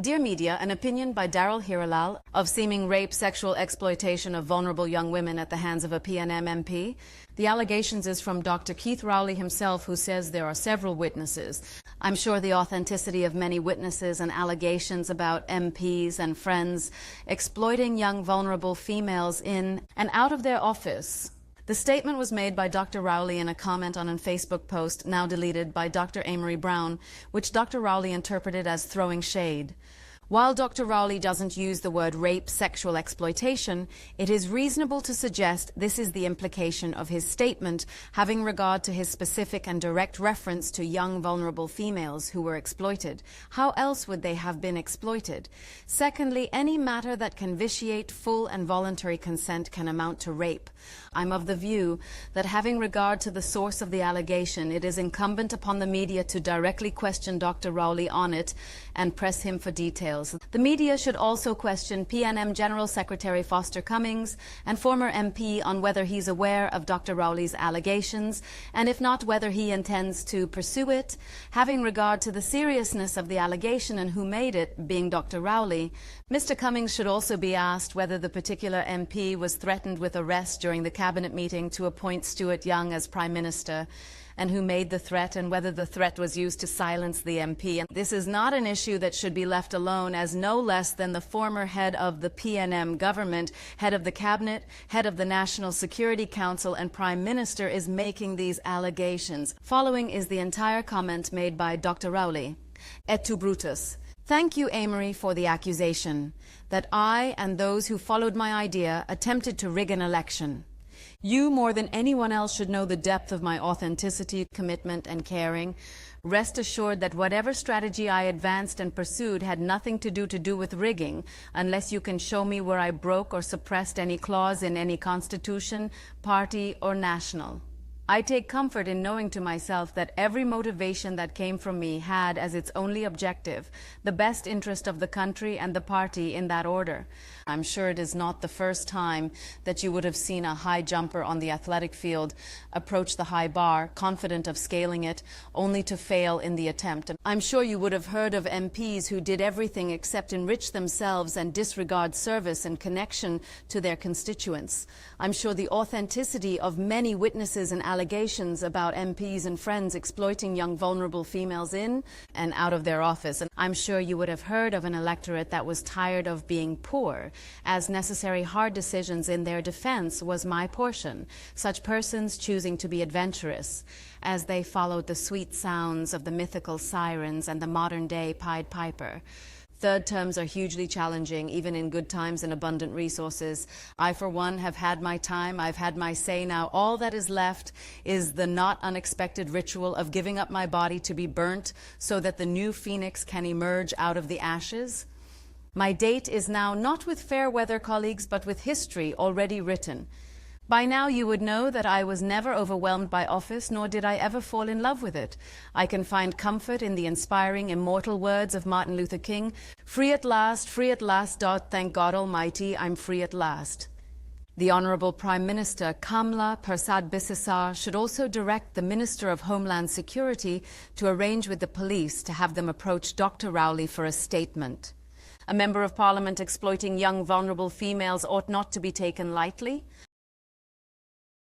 Dear Media, an opinion by Daryl Hiralal of seeming rape, sexual exploitation of vulnerable young women at the hands of a PNM MP. The allegations is from Dr. Keith Rowley himself, who says there are several witnesses. I'm sure the authenticity of many witnesses and allegations about MPs and friends exploiting young vulnerable females in and out of their office. The statement was made by Dr. Rowley in a comment on a Facebook post, now deleted, by Dr. Amory Brown, which Dr. Rowley interpreted as throwing shade. While Dr. Rowley doesn't use the word rape, sexual exploitation, it is reasonable to suggest this is the implication of his statement, having regard to his specific and direct reference to young vulnerable females who were exploited. How else would they have been exploited? Secondly, any matter that can vitiate full and voluntary consent can amount to rape. I'm of the view that, having regard to the source of the allegation, it is incumbent upon the media to directly question Dr. Rowley on it and press him for details. The media should also question PNM General Secretary Foster Cummings and former MP on whether he's aware of Dr. Rowley's allegations, and if not, whether he intends to pursue it. Having regard to the seriousness of the allegation and who made it, being Dr. Rowley, Mr. Cummings should also be asked whether the particular MP was threatened with arrest during the cabinet meeting to appoint Stuart Young as Prime Minister, and who made the threat, and whether the threat was used to silence the MP. And this is not an issue that should be left alone, as no less than the former head of the PNM government, head of the cabinet, head of the National Security Council, and Prime Minister is making these allegations. Following is the entire comment made by Dr. Rowley. Et tu, Brutus. Thank you, Amory, for the accusation that I and those who followed my idea attempted to rig an election. You, more than anyone else, should know the depth of my authenticity, commitment, and caring. Rest assured that whatever strategy I advanced and pursued had nothing to do with rigging, unless you can show me where I broke or suppressed any clause in any constitution, party, or national. I take comfort in knowing to myself that every motivation that came from me had as its only objective the best interest of the country and the party, in that order. I'm sure it is not the first time that you would have seen a high jumper on the athletic field approach the high bar, confident of scaling it, only to fail in the attempt. I'm sure you would have heard of MPs who did everything except enrich themselves and disregard service and connection to their constituents. I'm sure the authenticity of many witnesses and allegations about MPs and friends exploiting young vulnerable females in and out of their office. And I'm sure you would have heard of an electorate that was tired of being poor, as necessary hard decisions in their defense was my portion, such persons choosing to be adventurous, as they followed the sweet sounds of the mythical sirens and the modern-day Pied Piper. Third terms are hugely challenging, even in good times and abundant resources. I, for one, have had my time. I've had my say. Now all that is left is the not unexpected ritual of giving up my body to be burnt so that the new phoenix can emerge out of the ashes. My date is now not with fair weather, colleagues, but with history already written. By now you would know that I was never overwhelmed by office, nor did I ever fall in love with it. I can find comfort in the inspiring, immortal words of Martin Luther King, free at last, thank God Almighty, I'm free at last. The Honorable Prime Minister Kamla Persad-Bissessar should also direct the Minister of Homeland Security to arrange with the police to have them approach Dr. Rowley for a statement. A member of Parliament exploiting young vulnerable females ought not to be taken lightly.